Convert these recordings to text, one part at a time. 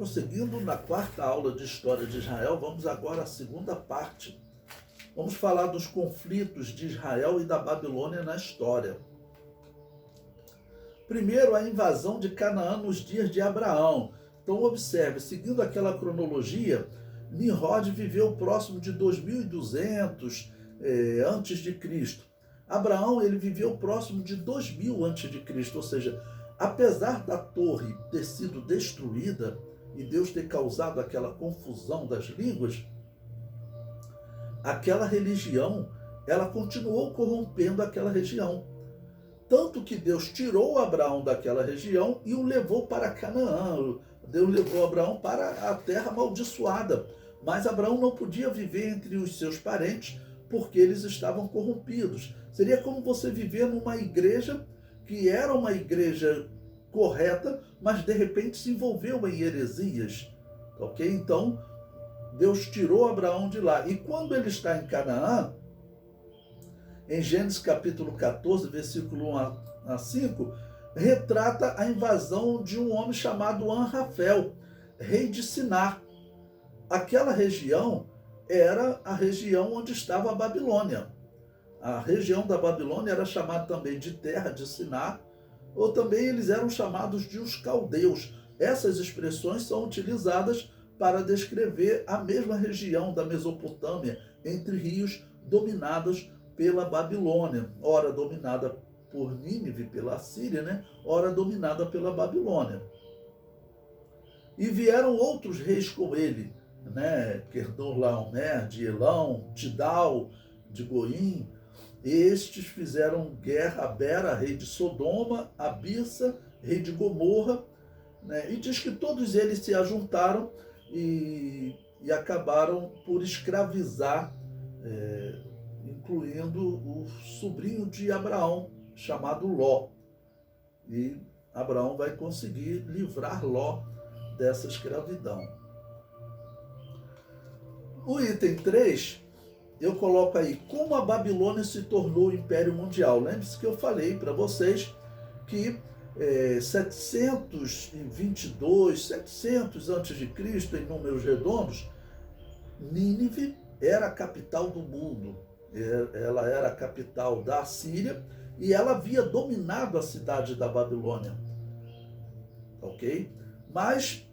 Prosseguindo na quarta aula de História de Israel, vamos agora à segunda parte. Vamos falar dos conflitos de Israel e da Babilônia na história. Primeiro, a invasão de Canaã nos dias de Abraão. Então, observe, seguindo aquela cronologia, Nimrod viveu próximo de 2200 antes de Cristo. Abraão ele viveu próximo de 2000 antes de Cristo, ou seja, apesar da torre ter sido destruída e Deus ter causado aquela confusão das línguas, aquela religião, ela continuou corrompendo aquela região. Tanto que Deus tirou Abraão daquela região e o levou para Canaã. Deus levou Abraão para a terra amaldiçoada. Mas Abraão não podia viver entre os seus parentes porque eles estavam corrompidos. Seria como você viver numa igreja que era uma igreja correta, mas de repente se envolveu em heresias. Ok? Então, Deus tirou Abraão de lá. E quando ele está em Canaã, em Gênesis capítulo 14, versículo 1 a 5, retrata a invasão de um homem chamado Anrafel, rei de Sinar. Aquela região era a região onde estava a Babilônia. A região da Babilônia era chamada também de terra de Sinar, ou também eles eram chamados de os caldeus. Essas expressões são utilizadas para descrever a mesma região da Mesopotâmia, entre rios, dominadas pela Babilônia, ora dominada por Nínive, pela Síria, né? Ora dominada pela Babilônia. E vieram outros reis com ele, né? Querdorlaomer, de Elão, Tidal, de Goim. Estes fizeram guerra a Bera, rei de Sodoma, a Birsa, rei de Gomorra, né? E diz que todos eles se ajuntaram e acabaram por escravizar, incluindo o sobrinho de Abraão, chamado Ló. E Abraão vai conseguir livrar Ló dessa escravidão. O item 3, eu coloco aí, como a Babilônia se tornou o Império Mundial. Lembre-se que eu falei para vocês que 722, 700 a.C., em números redondos, Nínive era a capital do mundo. Ela era a capital da Síria e ela havia dominado a cidade da Babilônia. Ok? Mas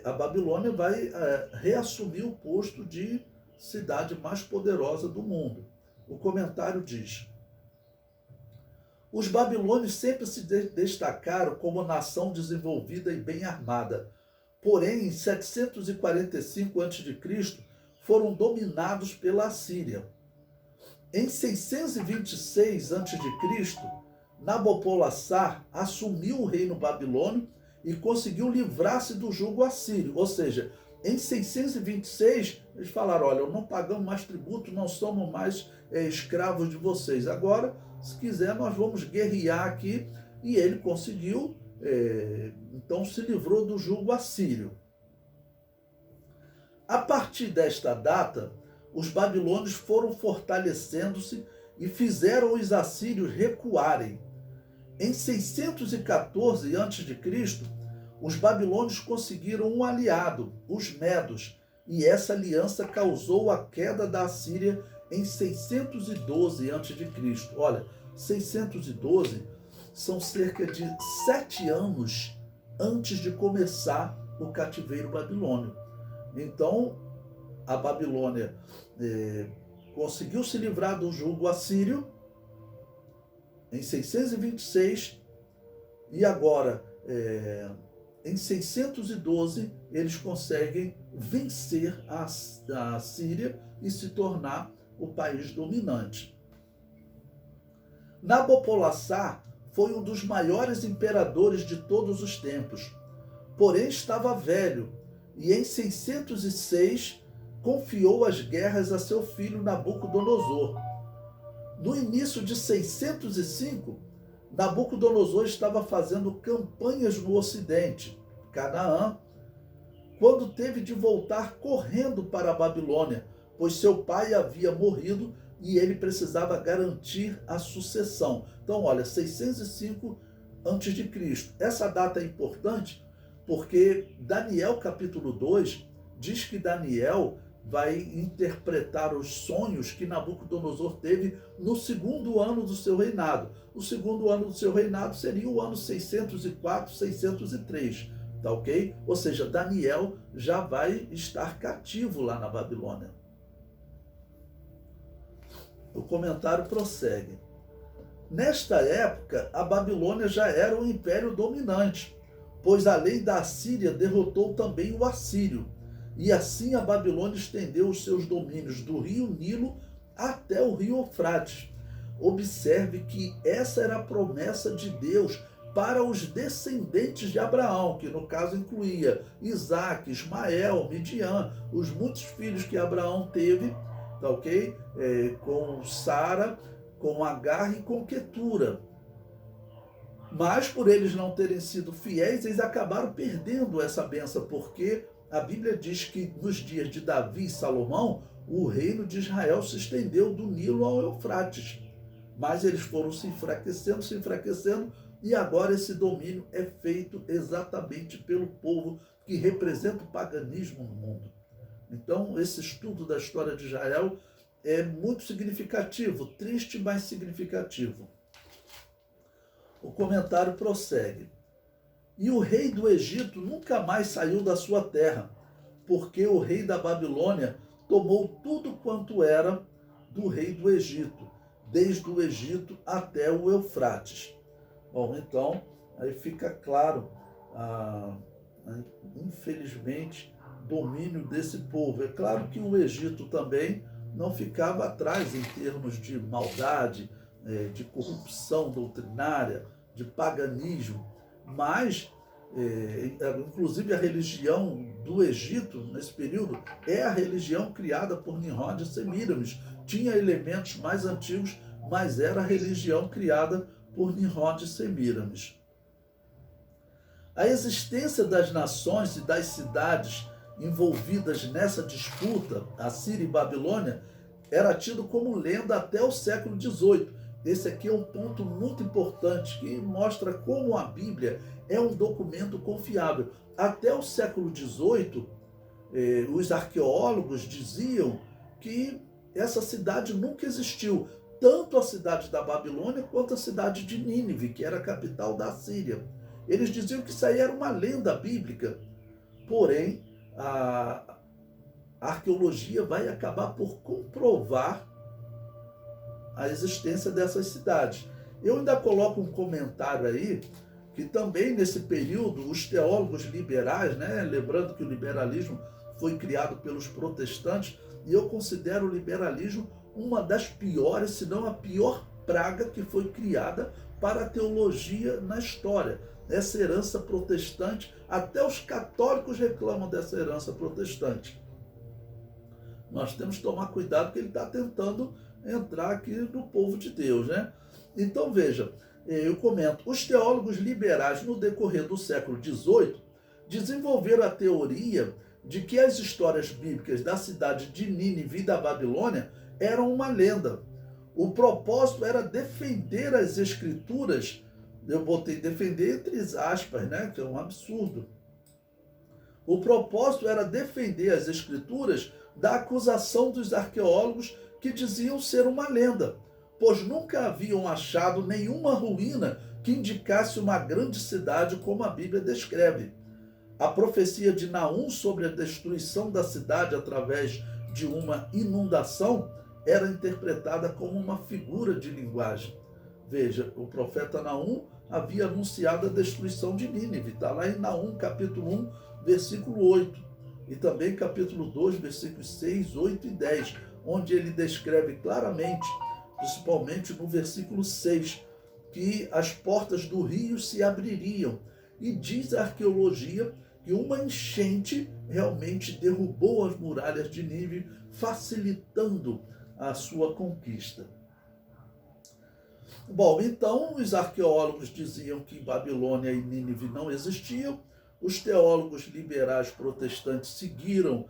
a Babilônia vai reassumir o posto de cidade mais poderosa do mundo. O comentário diz: os babilônios sempre se destacaram como nação desenvolvida e bem armada. Porém, em 745 a.C., foram dominados pela Assíria. Em 626 a.C., Nabopolassar assumiu o reino babilônio e conseguiu livrar-se do jugo assírio. Ou seja, em 626, eles falaram: olha, não pagamos mais tributo, não somos mais escravos de vocês. Agora, se quiser, nós vamos guerrear aqui. E ele conseguiu, então se livrou do jugo assírio. A partir desta data, os babilônios foram fortalecendo-se e fizeram os assírios recuarem. Em 614 a.C., os babilônios conseguiram um aliado, os medos, e essa aliança causou a queda da Assíria em 612 a.C. Olha, 612 são cerca de 7 anos antes de começar o cativeiro babilônio. Então, a Babilônia conseguiu se livrar do jugo assírio em 626 e agora, em 612, eles conseguem vencer a Síria e se tornar o país dominante. Nabopolassar foi um dos maiores imperadores de todos os tempos, porém estava velho e em 606 confiou as guerras a seu filho Nabucodonosor. No início de 605, Nabucodonosor estava fazendo campanhas no ocidente, Canaã, quando teve de voltar correndo para a Babilônia, pois seu pai havia morrido e ele precisava garantir a sucessão. Então, olha, 605 a.C. Essa data é importante Porque Daniel capítulo 2 diz que Daniel vai interpretar os sonhos que Nabucodonosor teve no segundo ano do seu reinado. O segundo ano do seu reinado seria o ano 604, 603, tá ok? Ou seja, Daniel já vai estar cativo lá na Babilônia. O comentário prossegue. Nesta época, a Babilônia já era um império dominante, pois a lei da Assíria derrotou também o assírio. E assim a Babilônia estendeu os seus domínios do rio Nilo até o rio Eufrates. Observe que essa era a promessa de Deus para os descendentes de Abraão, que no caso incluía Isaac, Ismael, Midian, os muitos filhos que Abraão teve, tá ok? Com Sara, com Agar e com Quetura. Mas por eles não terem sido fiéis, eles acabaram perdendo essa bênção, porque a Bíblia diz que nos dias de Davi e Salomão, o reino de Israel se estendeu do Nilo ao Eufrates. Mas eles foram se enfraquecendo, e agora esse domínio é feito exatamente pelo povo que representa o paganismo no mundo. Então, esse estudo da história de Israel é muito significativo, triste, mas significativo. O comentário prossegue. E o rei do Egito nunca mais saiu da sua terra, porque o rei da Babilônia tomou tudo quanto era do rei do Egito, desde o Egito até o Eufrates. Bom, então, aí fica claro, infelizmente, domínio desse povo. É claro que o Egito também não ficava atrás em termos de maldade, de corrupção doutrinária, de paganismo, mas, inclusive, a religião do Egito, nesse período, é a religião criada por Nimrod e Semíramis. Tinha elementos mais antigos, mas era a religião criada por Nimrod e Semíramis. A existência das nações e das cidades envolvidas nessa disputa, Assíria e Babilônia, era tido como lenda até o século XVIII. Esse aqui é um ponto muito importante que mostra como a Bíblia é um documento confiável. Até o século XVIII, os arqueólogos diziam que essa cidade nunca existiu. Tanto a cidade da Babilônia quanto a cidade de Nínive, que era a capital da Síria. Eles diziam que isso aí era uma lenda bíblica. Porém, a arqueologia vai acabar por comprovar a existência dessas cidades. Eu ainda coloco um comentário aí, que também nesse período os teólogos liberais, lembrando que o liberalismo foi criado pelos protestantes, e eu considero o liberalismo uma das piores, se não a pior praga que foi criada para a teologia na história. Essa herança protestante, até os católicos reclamam dessa herança protestante. Nós temos que tomar cuidado, que ele está tentando entrar aqui no povo de Deus, Então, veja, eu comento, os teólogos liberais no decorrer do século XVIII desenvolveram a teoria de que as histórias bíblicas da cidade de Nínive e da Babilônia eram uma lenda. O propósito era defender as escrituras, eu botei defender entre aspas, que é um absurdo. O propósito era defender as escrituras da acusação dos arqueólogos que diziam ser uma lenda, pois nunca haviam achado nenhuma ruína que indicasse uma grande cidade como a Bíblia descreve. A profecia de Naum sobre a destruição da cidade através de uma inundação era interpretada como uma figura de linguagem. Veja, o profeta Naum havia anunciado a destruição de Nínive, está lá em Naum capítulo 1, versículo 8, e também capítulo 2, versículos 6, 8 e 10, onde ele descreve claramente, principalmente no versículo 6, que as portas do rio se abririam. E diz a arqueologia que uma enchente realmente derrubou as muralhas de Nínive, facilitando a sua conquista. Bom, então os arqueólogos diziam que Babilônia e Nínive não existiam, os teólogos liberais protestantes seguiram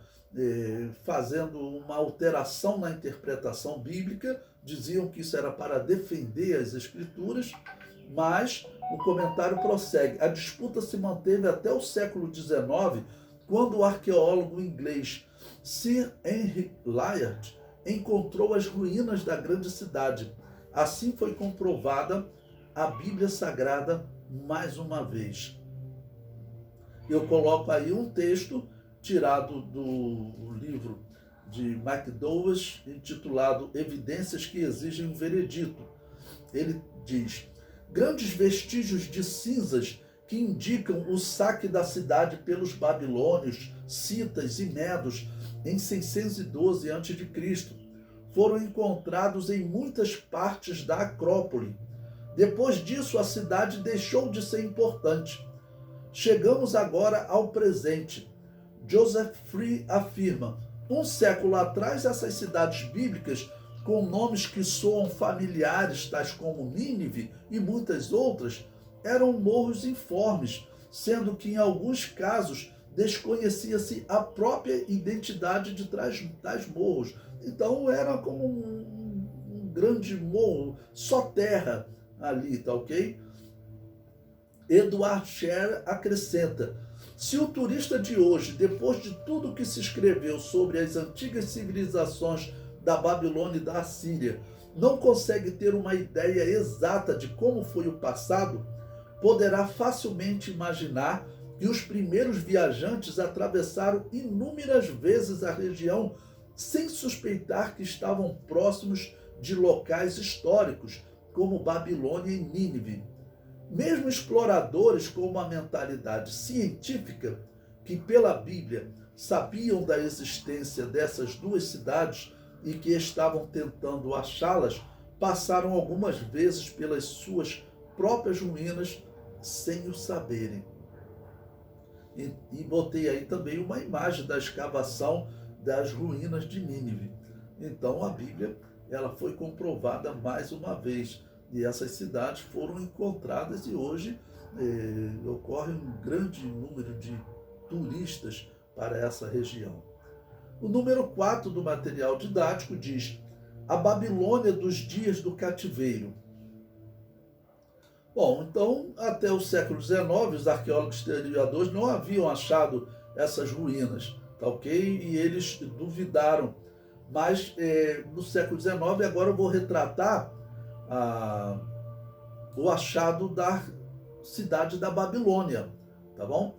fazendo uma alteração na interpretação bíblica, diziam que isso era para defender as escrituras, mas o comentário prossegue. A disputa se manteve até o século XIX, quando o arqueólogo inglês Sir Henry Layard encontrou as ruínas da grande cidade. Assim foi comprovada a Bíblia Sagrada mais uma vez. Eu coloco aí um texto tirado do livro de McDowell, intitulado Evidências que Exigem um Veredito. Ele diz: grandes vestígios de cinzas que indicam o saque da cidade pelos babilônios, citas e medos em 612 a.C. foram encontrados em muitas partes da Acrópole. Depois disso, a cidade deixou de ser importante. Chegamos agora ao presente. Joseph Free afirma: um século atrás, essas cidades bíblicas, com nomes que soam familiares, tais como Nínive e muitas outras, eram morros informes, sendo que em alguns casos desconhecia-se a própria identidade de tais morros. Então era como um grande morro, só terra ali, tá ok? Edward Scher acrescenta: se o turista de hoje, depois de tudo que se escreveu sobre as antigas civilizações da Babilônia e da Assíria, não consegue ter uma ideia exata de como foi o passado, poderá facilmente imaginar que os primeiros viajantes atravessaram inúmeras vezes a região sem suspeitar que estavam próximos de locais históricos, como Babilônia e Nínive. Mesmo exploradores com uma mentalidade científica, que pela Bíblia sabiam da existência dessas duas cidades e que estavam tentando achá-las, passaram algumas vezes pelas suas próprias ruínas sem o saberem. E botei aí também uma imagem da escavação das ruínas de Nínive. Então a Bíblia ela foi comprovada mais uma vez. E essas cidades foram encontradas e hoje ocorre um grande número de turistas para essa região. O número 4 do material didático diz: a Babilônia dos dias do cativeiro. Bom, então, até o século XIX, os arqueólogos historiadores não haviam achado essas ruínas, tá ok? E eles duvidaram. Mas no século XIX, agora eu vou retratar o achado da cidade da Babilônia, tá bom?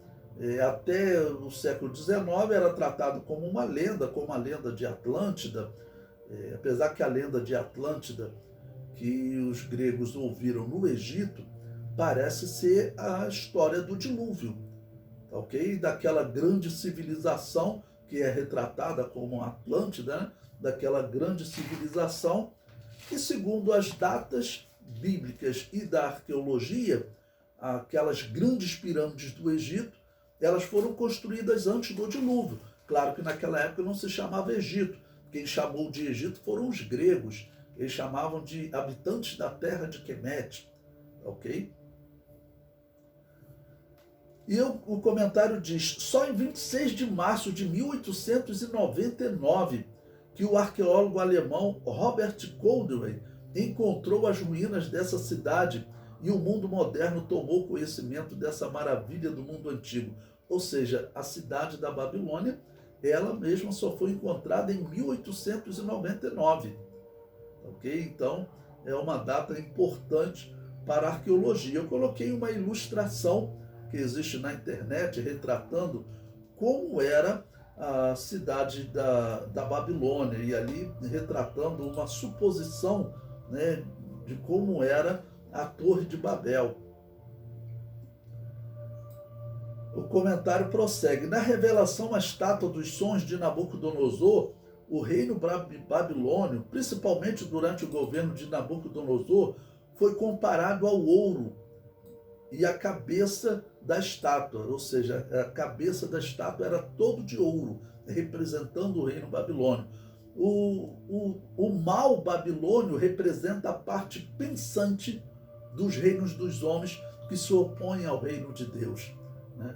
Até o século XIX era tratado como uma lenda, como a lenda de Atlântida, apesar que a lenda de Atlântida que os gregos ouviram no Egito parece ser a história do dilúvio, tá ok? Daquela grande civilização que é retratada como Atlântida, né? Daquela grande civilização que, segundo as datas bíblicas e da arqueologia, aquelas grandes pirâmides do Egito, elas foram construídas antes do dilúvio. Claro que naquela época não se chamava Egito. Quem chamou de Egito foram os gregos. Eles chamavam de habitantes da terra de Quemete. Ok? E o comentário diz: só em 26 de março de 1899 que o arqueólogo alemão Robert Koldewey encontrou as ruínas dessa cidade e o mundo moderno tomou conhecimento dessa maravilha do mundo antigo. Ou seja, a cidade da Babilônia, ela mesma só foi encontrada em 1899. Ok? Então, é uma data importante para a arqueologia. Eu coloquei uma ilustração que existe na internet retratando como era a cidade da Babilônia, e ali retratando uma suposição, né, de como era a Torre de Babel. O comentário prossegue: na revelação à estátua dos sonhos de Nabucodonosor, o reino babilônio, principalmente durante o governo de Nabucodonosor, foi comparado ao ouro e a cabeça da estátua, ou seja, a cabeça da estátua era todo de ouro, representando o reino babilônio. O mal babilônio representa a parte pensante dos reinos dos homens que se opõem ao reino de Deus, né?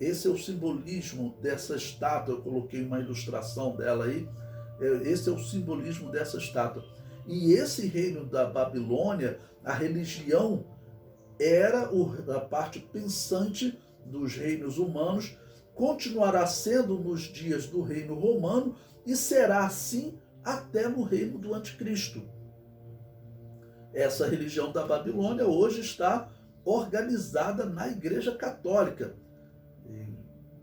Esse é o simbolismo dessa estátua. Eu coloquei uma ilustração dela aí. Esse é o simbolismo dessa estátua. E esse reino da Babilônia, a religião era a parte pensante dos reinos humanos, continuará sendo nos dias do reino romano e será assim até no reino do anticristo. Essa religião da Babilônia hoje está organizada na Igreja Católica.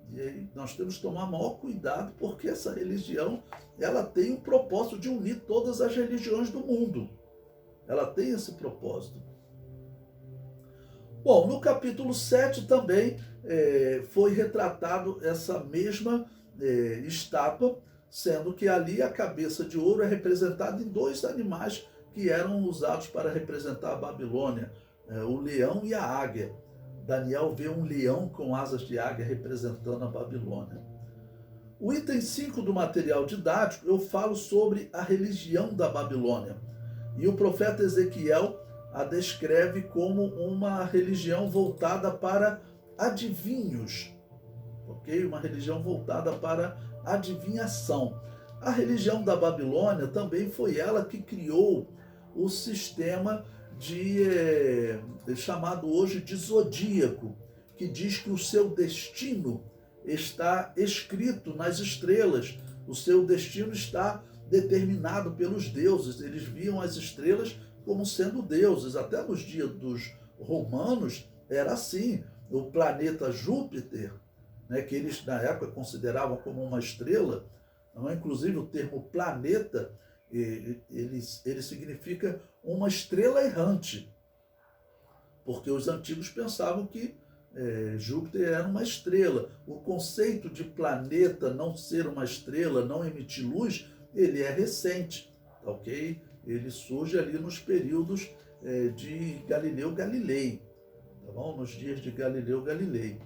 E aí nós temos que tomar maior cuidado, porque essa religião ela tem o propósito de unir todas as religiões do mundo. Ela tem esse propósito. Bom, no capítulo 7 também foi retratado essa mesma estátua, sendo que ali a cabeça de ouro é representada em dois animais que eram usados para representar a Babilônia, o leão e a águia. Daniel vê um leão com asas de águia representando a Babilônia. O item 5 do material didático, eu falo sobre a religião da Babilônia. E o profeta Ezequiel a descreve como uma religião voltada para adivinhos, ok? Uma religião voltada para adivinhação. A religião da Babilônia também foi ela que criou o sistema chamado hoje de zodíaco, que diz que o seu destino está escrito nas estrelas, o seu destino está determinado pelos deuses. Eles viam as estrelas como sendo deuses. Até nos dias dos romanos era assim. O planeta Júpiter, né, que eles na época consideravam como uma estrela, inclusive o termo planeta, ele significa uma estrela errante, porque os antigos pensavam que Júpiter era uma estrela. O conceito de planeta não ser uma estrela, não emitir luz, ele é recente, ok? Ele surge ali nos períodos de Galileu Galilei, tá bom? Nos dias de Galileu Galilei.